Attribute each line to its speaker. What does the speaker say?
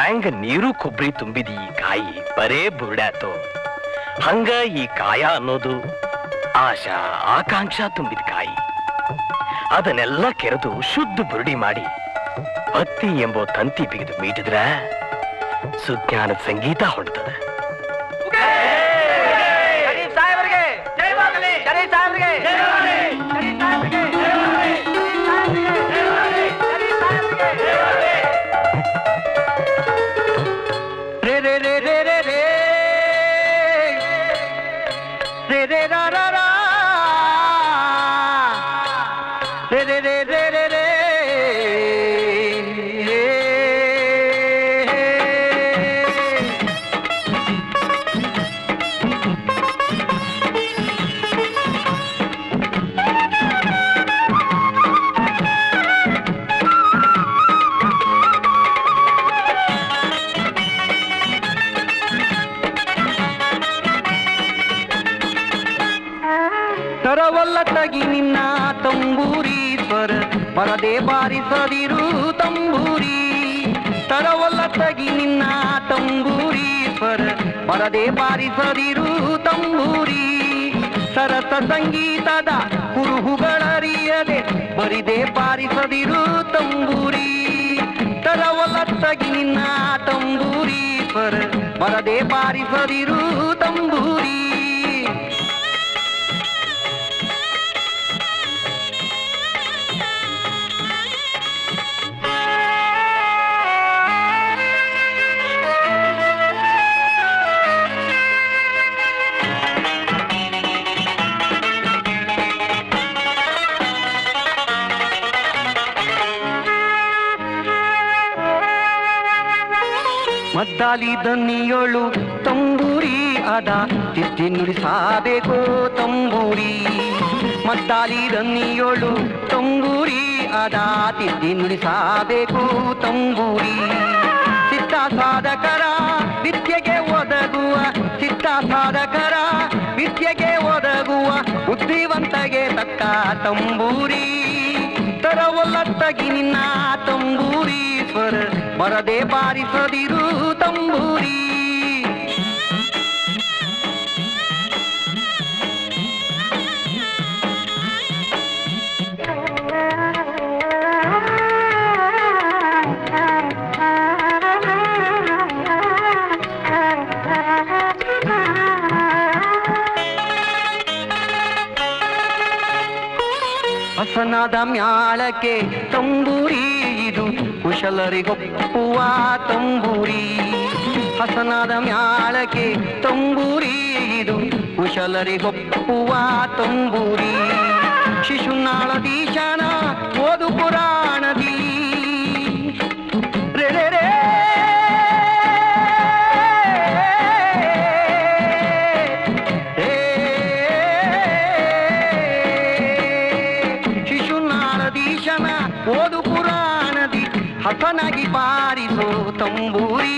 Speaker 1: ಹ್ಯಾಂಗ ನೀರು ಕೊಬ್ಬರಿ ತುಂಬಿದ ಈ ಕಾಯಿ ಬರೇ ಬುರುಡಾತು, ಹಂಗ ಈ ಕಾಯ ಅನ್ನೋದು ಆಶಾ ಆಕಾಂಕ್ಷಾ ತುಂಬಿದ ಕಾಯಿ. ಅದನ್ನೆಲ್ಲ ಕೆರೆದು ಶುದ್ಧ ಬುರುಡಿ ಮಾಡಿ ಭಕ್ತಿ ಎಂಬೋ ತಂತಿ ಬಿಗಿದು ಮೀಟಿದ್ರ ಸುಜ್ಞಾನದ ಸಂಗೀತ ಹೊಂಟದ.
Speaker 2: ತರವಲ್ಲಟಗಿ ನಿನ್ನ ತಂಬೂರಿ ಸ್ವರ ಬರದೆ ಬಾರಿಸದಿರು ತಂಬೂರಿ. ತರವಲ್ಲಟಗಿ ನಿನ್ನ ತಂಬೂರಿ ಸ್ವರ ಬರದೆ ಬಾರಿಸದಿರು ತಂಬೂರಿ. ಸರಸ ಸಂಗೀತದ ಕುರುಹುಗಳರಿಯದೆ ಬರಿದೆ ಬಾರಿಸದಿರು ತಂಬೂರಿ. ತರವಲ್ಲಟಗಿ ನಿನ್ನ ತಂಬೂರಿ ಸ್ವರ ಬರದೆ ಬಾರಿಸದಿರು ತಂಬೂರಿ. ಮದ್ದಾಲಿ ದನಿಯೊಳು ತಂಬೂರಿ ಅದ ತಿದ್ದಿ ನುಡಿಸಬೇಕು ತಂಬೂರಿ. ಮದ್ದಾಲಿ ದನಿಯೊಳು ತಂಬೂರಿ ಅದ ತಿದ್ದಿ ನುಡಿಸಬೇಕು ತಂಬೂರಿ. ಚಿತ್ತ ಸಾಧಕರ ವಿದ್ಯೆಗೆ ಒದಗುವ, ಚಿತ್ತ ಸಾಧಕರ ವಿದ್ಯೆಗೆ ಒದಗುವ ಬುದ್ಧಿವಂತಗೆ ತಕ್ಕ ತಂಬೂರಿ. ತರವಲ್ಲಟಗಿ ನಿನ್ನ ತಂಬೂರಿ ಸ್ವರ ಬರದೆ ಬಾರಿಸದಿರು ತಂಬೂರಿ. ಹಸನಾದ ಮ್ಯಾಳಕ್ಕೆ ತಂಬೂರಿ ಇದು ಕುಶಲರಿಗೊಪ್ಪುವ ತಂಬೂರಿ. ಹಸನಾದ ಮ್ಯಾಳಕ್ಕೆ ತಂಬೂರಿ ಇದು ಕುಶಲರಿಗೊಪ್ಪುವ ತಂಬೂರಿ. ಶಿಶುನಾಳದೀಶನ ಓದು ಪುರಾಣದಿ ರೇ ರೇ ರೇ ಓದು ಪುರಾಣದಿ ಹಸನಾಗಿ ಬಾರಿಸೋ ತಂಬೂರಿ.